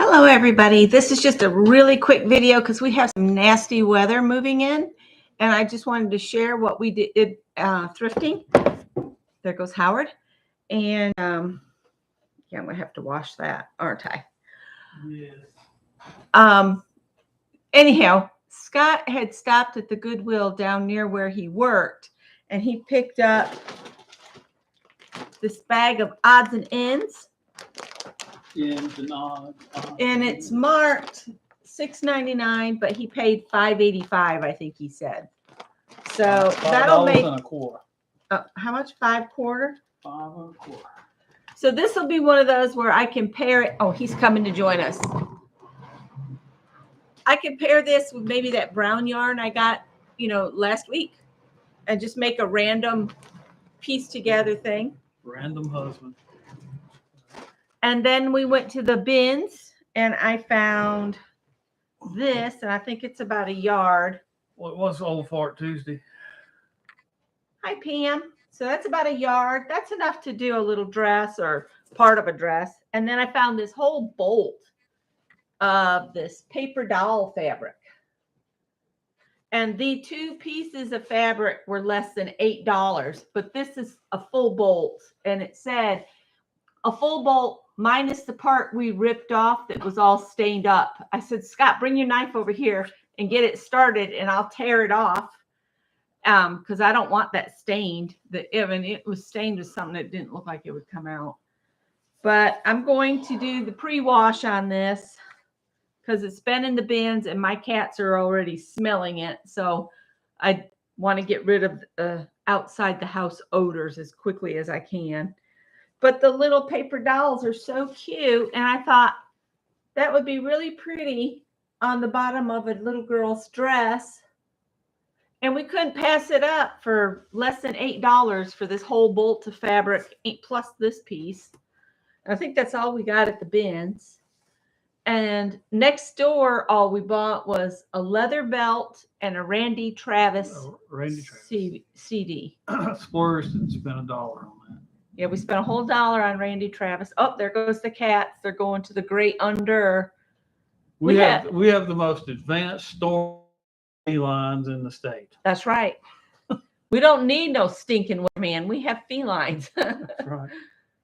Hello everybody, this is just a really quick video because we have some nasty weather moving in, and I just wanted to share what we did thrifting. There goes Howard. And yeah, I'm gonna have to wash that, aren't I? Yes. Anyhow, Scott had stopped at the Goodwill down near where he worked, and he picked up this bag of odds and ends. Ends and odds. And it's marked $6.99, but he paid $5.85, I think he said. So that'll make $5 and a quarter. How much? 5 quarter? 5 and a quarter. So this will be one of those where I can pair it. Oh, he's coming to join us. I can pair this with maybe that brown yarn I got, last week, and just make a random piece together thing. Random husband. And then we went to the bins, and I found this, and I think it's about a yard. Well, it was Old Fart Tuesday. Hi, Pam. So that's about a yard. That's enough to do a little dress or part of a dress. And then I found this whole bolt of this paper doll fabric. And the 2 pieces of fabric were less than $8, but this is a full bolt. And it said a full bolt minus the part we ripped off that was all stained up. I said, Scott, bring your knife over here and get it started, and I'll tear it off. Because I don't want that stained. It was stained with something that didn't look like it would come out. But I'm going to do the pre-wash on this because it's been in the bins and my cats are already smelling it. So I want to get rid of outside the house odors as quickly as I can. But the little paper dolls are so cute. And I thought that would be really pretty on the bottom of a little girl's dress. And we couldn't pass it up for less than $8 for this whole bolt of fabric plus this piece. I think that's all we got at the bins. And next door, all we bought was a leather belt and a Randy Travis, CD. Splurged and spent $1 on that. Yeah, we spent a whole $1 on Randy Travis. Oh, there goes the cats. They're going to the great under. We have the most advanced storm felines in the state. That's right. We don't need no stinking man. We have felines. That's right.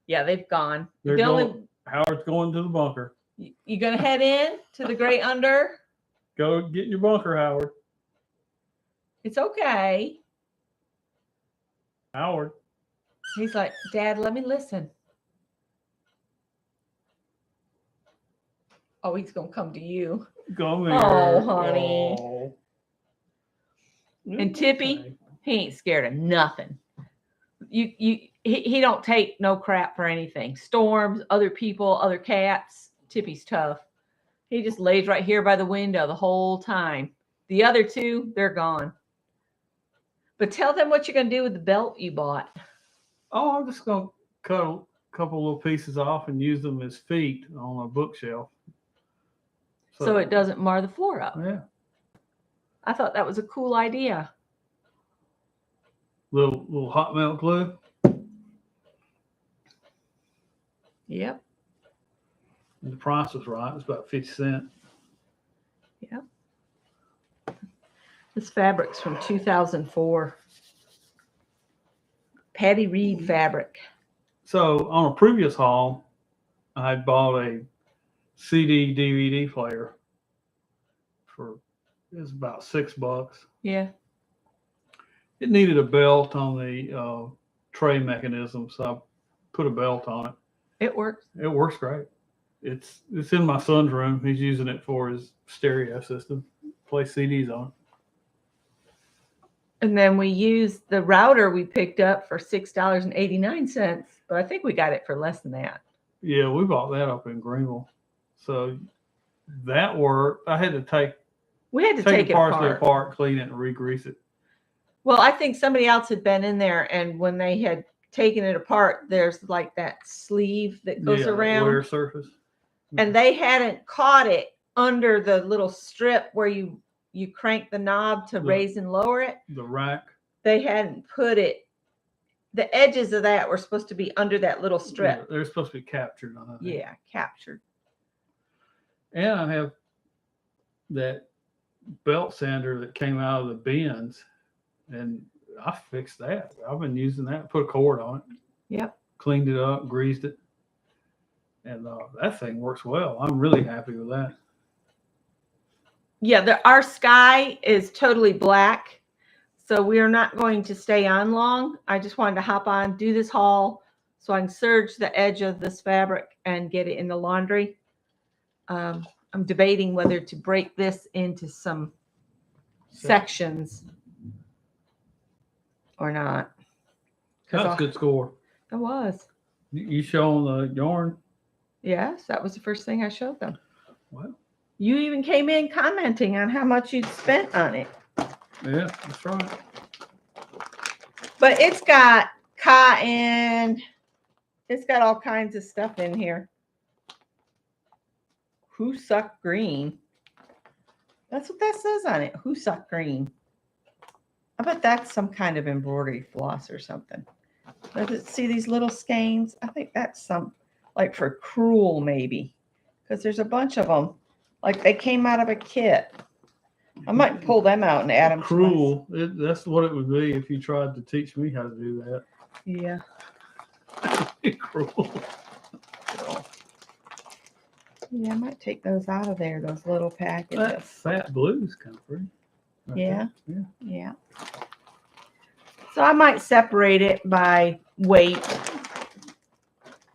Yeah, they've gone. Howard's going to the bunker. You gonna head in to the great under? Go get your bunker, Howard. It's okay. Howard. He's like, Dad, let me listen. Oh, he's gonna come to you. Come here. Oh, honey. Oh. And Tippy, he ain't scared of nothing. He don't take no crap for anything. Storms, other people, other cats. Tippy's tough. He just lays right here by the window the whole time. The other 2, they're gone. But tell them what you're going to do with the belt you bought. Oh, I'm just going to cut a couple little pieces off and use them as feet on a bookshelf. So it doesn't mar the floor up. Yeah. I thought that was a cool idea. Little hot melt glue. Yep. And the price was right. It's about 50 cents. Yep. This fabric's from 2004. Patty Reed fabric. So on a previous haul, I had bought a CD DVD player it was about $6. Yeah. It needed a belt on the tray mechanism, so I put a belt on it. It works. It works great. It's in my son's room. He's using it for his stereo system. Play CDs on it. And then we used the router we picked up for $6.89, but I think we got it for less than that. Yeah, we bought that up in Greenville. So that worked. I had to take it apart, clean it, and re-grease it. Well, I think somebody else had been in there, and when they had taken it apart, there's like that sleeve that goes around. Wear surface. And they hadn't caught it under the little strip where you crank the knob to raise and lower it. The rack. They hadn't put it. The edges of that were supposed to be under that little strip. Yeah, they're supposed to be captured on that. Yeah, captured. And I have that belt sander that came out of the bins, and I fixed that. I've been using that. Put a cord on it. Yep. Cleaned it up, greased it, and that thing works well. I'm really happy with that. Yeah, our sky is totally black, so we are not going to stay on long. I just wanted to hop on, do this haul, so I can serge the edge of this fabric and get it in the laundry. I'm debating whether to break this into some sections or not. That's a good score. It was. You showing the yarn? Yes, that was the first thing I showed them. What? You even came in commenting on how much you'd spent on it. Yeah, that's right. But it's got cotton. It's got all kinds of stuff in here. Husak green. That's what that says on it. Husak green. I bet that's some kind of embroidery floss or something. Does it see these little skeins? I think that's some, like for crewel maybe. Because there's a bunch of them. Like they came out of a kit. I might pull them out and add them. Cruel. That's what it would be if you tried to teach me how to do that. Yeah. Cruel. Yeah, I might take those out of there, those little packages. That fat blue's kind of pretty. Right Yeah. there. Yeah. So I might separate it by weight.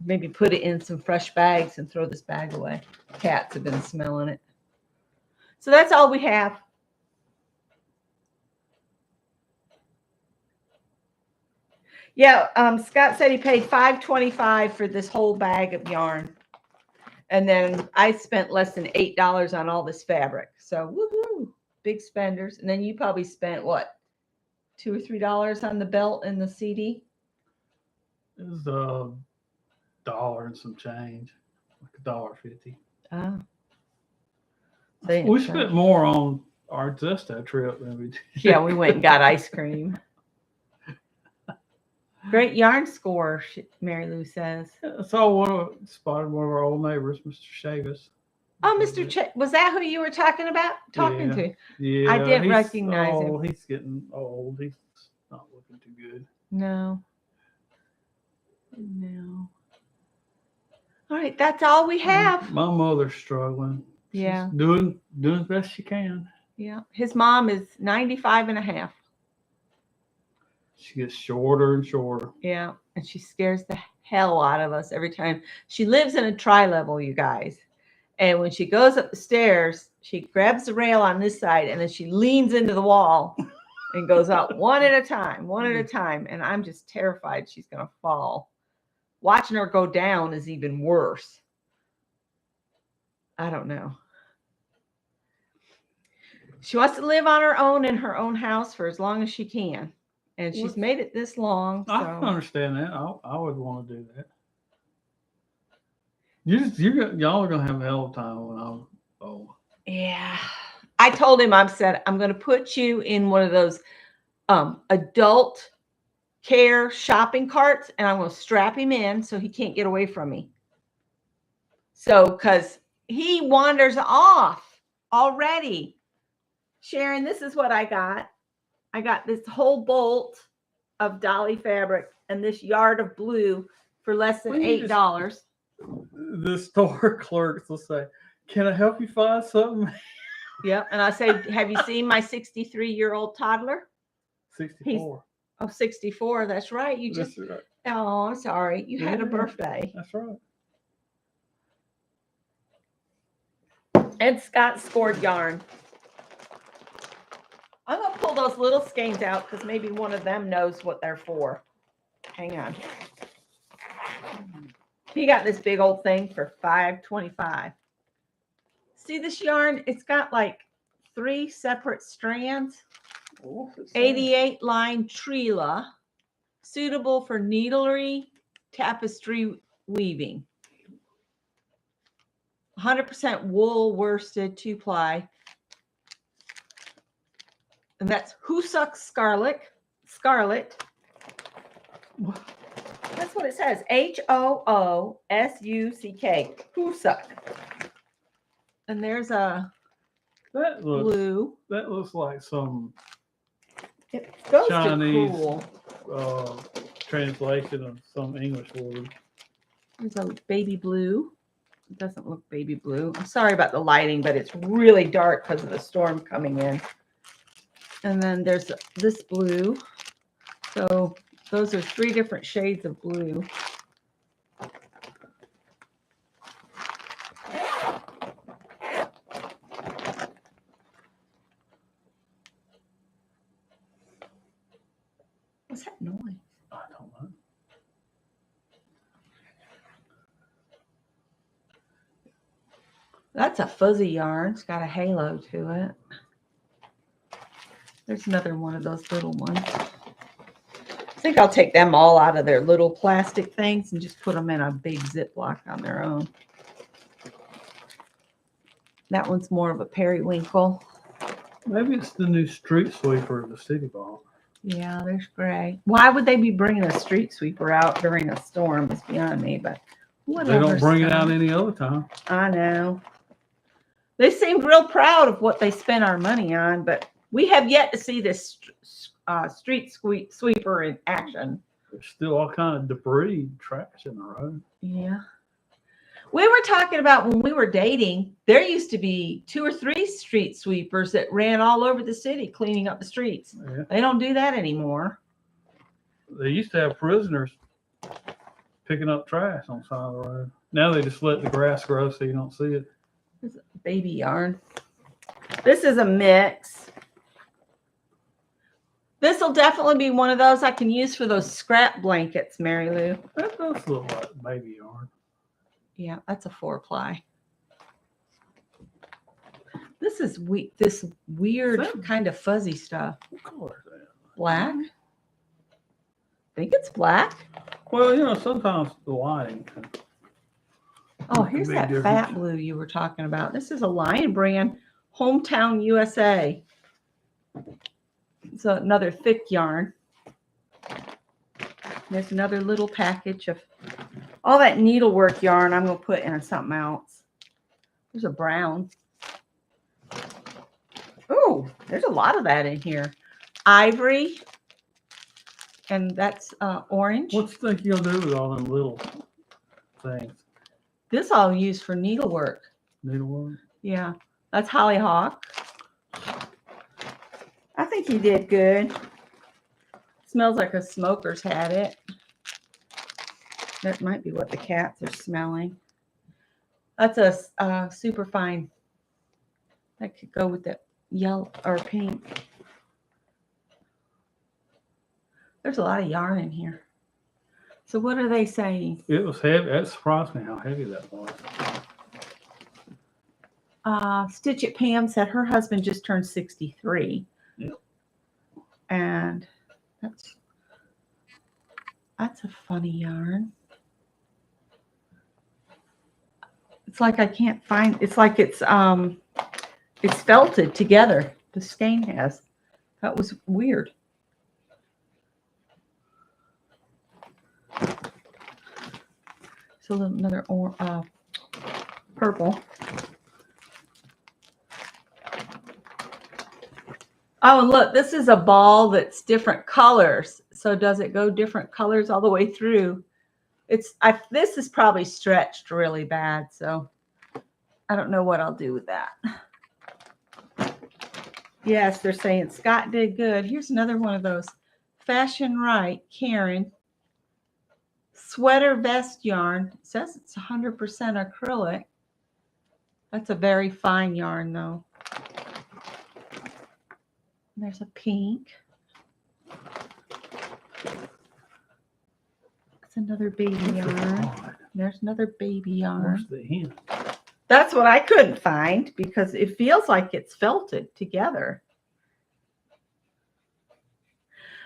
Maybe put it in some fresh bags and throw this bag away. Cats have been smelling it. So that's all we have. Yeah, Scott said he paid $5.25 for this whole bag of yarn. And then I spent less than $8 on all this fabric. So woohoo, big spenders. And then you probably spent what? $2 or $3 on the belt and the CD? It was $1 and some change. Like $1.50. Oh. We spent more on our Zesto trip than we did. Yeah, we went and got ice cream. Great yarn score, Mary Lou says. I saw spotted one of our old neighbors, Mr. Chavis. Oh, Mr. Was that who you were talking about? Talking to? Yeah. I didn't recognize him. Oh, he's getting old. He's not looking too good. No. No. All right, that's all we have. My mother's struggling. Yeah. She's doing as best she can. Yeah. His mom is 95 and a half. She gets shorter and shorter. Yeah. And she scares the hell out of us every time. She lives in a tri-level, you guys. And when she goes up the stairs, she grabs the rail on this side and then she leans into the wall and goes up one at a time. And I'm just terrified she's going to fall. Watching her go down is even worse. I don't know. She wants to live on her own in her own house for as long as she can. And she's made it this long. So. I can understand that. I would want to do that. Y'all are gonna have a hell of a time when I'm old. Yeah. I told him, I'm going to put you in one of those adult care shopping carts, and I'm going to strap him in so he can't get away from me. So, because he wanders off already. Sharon, this is what I got. I got this whole bolt of dolly fabric and this yard of blue for less than $8. The store clerks will say, "Can I help you find something?" Yeah, and I say, "Have you seen my 63-year-old toddler?" 64. 64. That's right. You just. Right. Oh, I'm sorry. You had a birthday. That's right. And Scott scored yarn. I'm going to pull those little skeins out because maybe one of them knows what they're for. Hang on. He got this big old thing for $5.25. See this yarn? It's got like 3 separate strands. 88 line Trila, suitable for needlery, tapestry weaving. 100% wool worsted 2-ply. And that's Husak Scarlet. That's what it says. Hoosuck. Husak. And there's a That looks blue. like some It goes Chinese to cool. translation of some English word. There's a baby blue. It doesn't look baby blue. I'm sorry about the lighting, but it's really dark because of the storm coming in. And then there's this blue. So those are 3 different shades of blue. What's that noise? I don't know. That's a fuzzy yarn. It's got a halo to it. There's another one of those little ones. I think I'll take them all out of their little plastic things and just put them in a big Ziploc on their own. That one's more of a periwinkle. Maybe it's the new street sweeper the city bought. Yeah, there's gray. Why would they be bringing a street sweeper out during a storm? It's beyond me, but whatever. They don't bring it son. out any other time. I know. They seemed real proud of what they spent our money on, but we have yet to see this street sweeper in action. There's still all kind of debris, trash in the road. Yeah. We were talking about when we were dating, there used to be 2 or 3 street sweepers that ran all over the city cleaning up the streets. Yeah. They don't do that anymore. They used to have prisoners picking up trash on the side of the road. Now they just let the grass grow so you don't see it. This is baby yarn. This is a mix. This will definitely be one of those I can use for those scrap blankets, Mary Lou. That does look like baby yarn. Yeah, that's a 4-ply. This is this weird kind of fuzzy stuff. What color is that? Black? I think it's black. Well, you know, sometimes the lighting. Oh, here's that fat blue you were talking about. This is a Lion brand, Hometown USA. It's another thick yarn. There's another little package of all that needlework yarn I'm going to put in something else. There's a brown. Oh, there's a lot of that in here. Ivory. And that's orange. What do you think you'll do with all them little things? This I'll use for needlework. Needlework? Yeah, that's hollyhock. I think he did good. Smells like a smoker's had it. That might be what the cats are smelling. That's a super fine. That could go with the yellow or pink. There's a lot of yarn in here. So what are they saying? It was heavy. That surprised me how heavy that was. Stitch It Pam said her husband just turned 63. Yep. And that's a funny yarn. It's like I can't find. It's like it's felted together. The skein has. That was weird. So another purple. Oh, and look, this is a ball that's different colors. So does it go different colors all the way through? This is probably stretched really bad, so I don't know what I'll do with that. Yes, they're saying Scott did good. Here's another one of those. Fashion Right, Karen. Sweater vest yarn. It says it's 100% acrylic. That's a very fine yarn, though. There's a pink. That's another baby yarn. There's another baby yarn. Where's the end? That's what I couldn't find because it feels like it's felted together.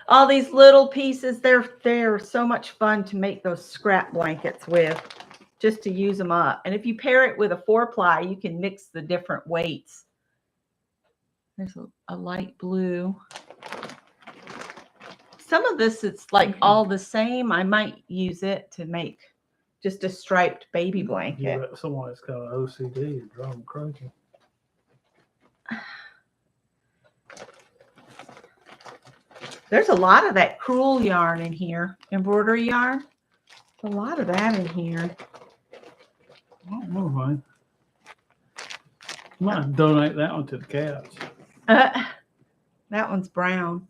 All these little pieces, they're so much fun to make those scrap blankets with, just to use them up. And if you pair it with a 4-ply, you can mix the different weights. There's a light blue. Some of this, it's like all the same. I might use it to make just a striped baby You blanket. let someone that's got an OCD and drive them crazy. There's a lot of that crewel yarn in here, embroidery yarn. A lot of that in here. I don't know, man. Might donate that one to the cats. That one's brown.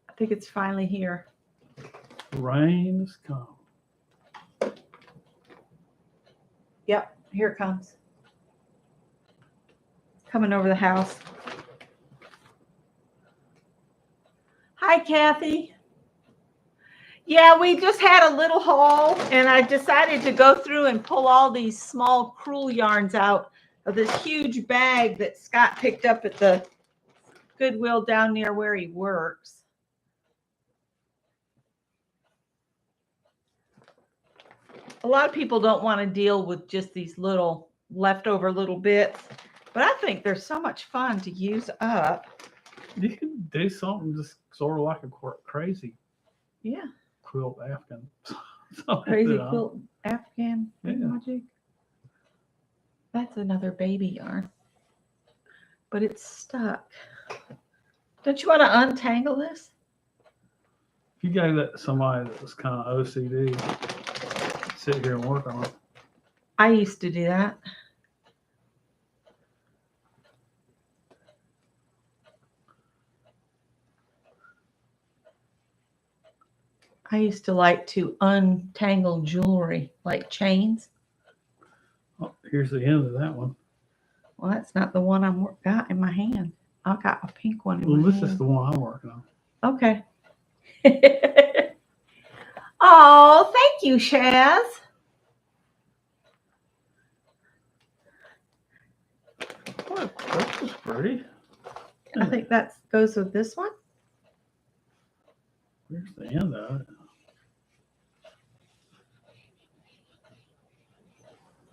I think it's finally here. Rain has come. Yep, here it comes. Coming over the house. Hi, Kathy. Yeah, we just had a little haul, and I decided to go through and pull all these small crewel yarns out of this huge bag that Scott picked up at the Goodwill down near where he works. A lot of people don't want to deal with just these little leftover little bits, but I think they're so much fun to use up. You can do something just sort of like a Yeah. crazy quilt Afghan. Crazy quilt Afghan Yeah. magic. That's another baby yarn, but it's stuck. Don't you want to untangle this? If you gave that to somebody that was kind of OCD, sit here and work on it. I used to do that. I used to like to untangle jewelry, like chains. Oh, here's the end of that one. Well, that's not the one I'm got in my hand. I got a pink one in Well, my this hand. is the one I'm working on. Okay. Oh, thank you, Shaz. What? This is pretty. I think that goes with this one. Here's the end of it.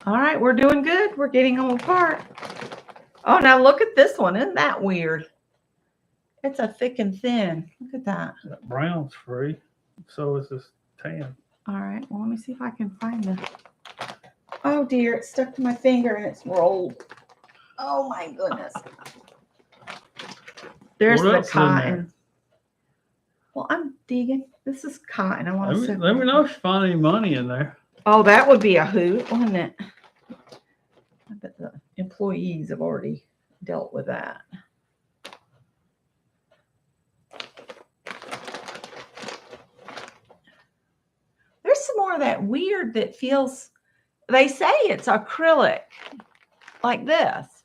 All right, we're doing good. We're getting them apart. Oh, now look at this one. Isn't that weird? It's a thick and thin. Look at that. That brown's free. So is this tan. All right, well, let me see if I can find the. Oh dear, it's stuck to my finger and it's rolled. Oh my goodness. There's What the else is in there? cotton. Well, I'm digging. This is cotton. I want to Let me know if you find any money in there. Oh, that would be a hoot, wouldn't it? I bet the employees have already dealt with that. There's some more of that weird that feels, they say it's acrylic, like this.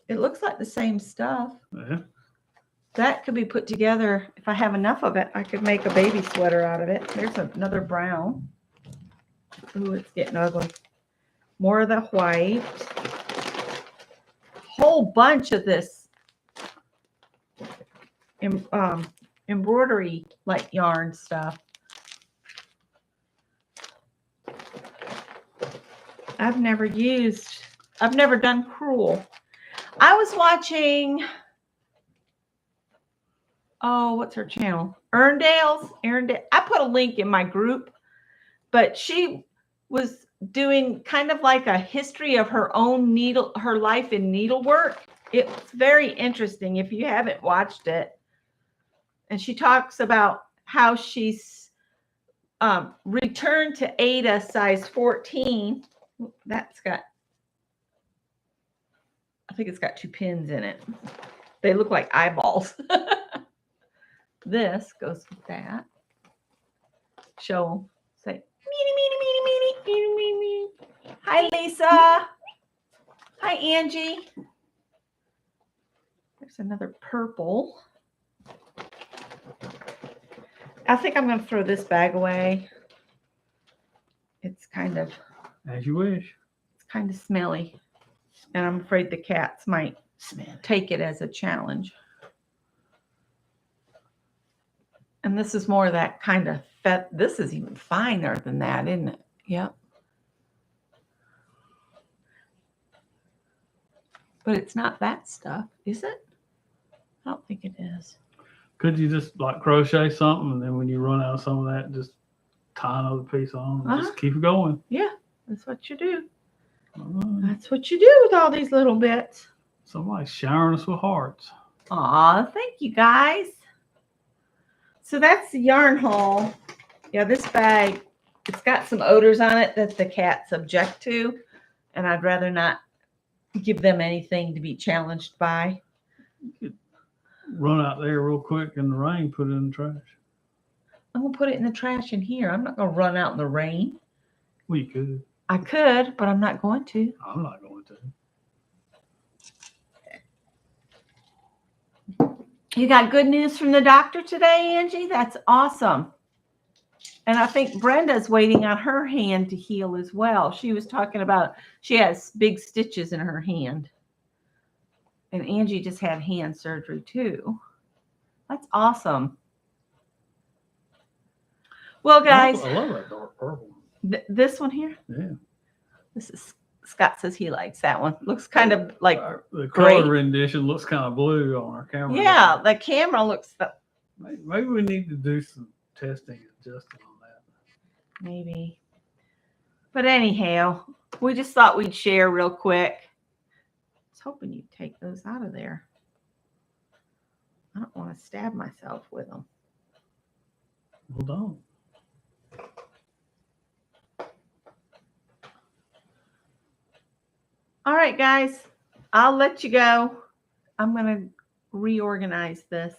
It looks like the same stuff. Yeah. That could be put together. If I have enough of it, I could make a baby sweater out of it. There's another brown. Ooh, it's getting ugly. More of the white. Whole bunch of this embroidery like yarn stuff. I've never done crewel. I was watching, oh, what's her channel? Erndale. I put a link in my group, but she was doing kind of like a history of her own her life in needlework. It's very interesting if you haven't watched it. And she talks about how she's returned to Ada size 14. That's got, I think it's got 2 pins in it. They look like eyeballs. This goes with that. Show them. Say, meeny, meeny, meeny, meeny, meeny, meeny, meeny. Hi, Lisa. Hi, Angie. There's another purple. I think I'm going to throw this bag away. It's kind of, As you wish. it's kind of smelly. And I'm afraid the cats might take it as a challenge. And this is more of that kind of this is even finer than that, isn't it? Yep. But it's not that stuff, is it? I don't think it is. Could you just like crochet something and then when you run out of some of that, just tie another piece on. And Uh-huh. just keep it going. Yeah, that's what you do. Uh, That's what you do with all these little bits. Somebody's showering us with hearts. Aw, thank you guys. So that's the yarn haul. Yeah, this bag, it's got some odors on it that the cats object to, and I'd rather not give them anything to be challenged by. Run out there real quick in the rain, put it in the trash. I'm gonna put it in the trash in here. I'm not gonna run out in the rain. Well, you could. I could, but I'm not going to. I'm not going to. You got good news from the doctor today, Angie? That's awesome. And I think Brenda's waiting on her hand to heal as well. She was talking about she has big stitches in her hand. And Angie just had hand surgery too. That's awesome. Well, guys, I love that dark purple. This one here? Yeah. This is Scott says he likes that one. Looks kind of like the gray. color rendition looks kind of blue on our camera. Yeah, the camera looks Maybe we need to do some testing and adjusting on that. maybe. But anyhow, we just thought we'd share real quick. I was hoping you'd take those out of there. I don't want to stab myself with them. Well done. All right, guys, I'll let you go. I'm going to reorganize this.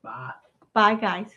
Bye. Bye, guys.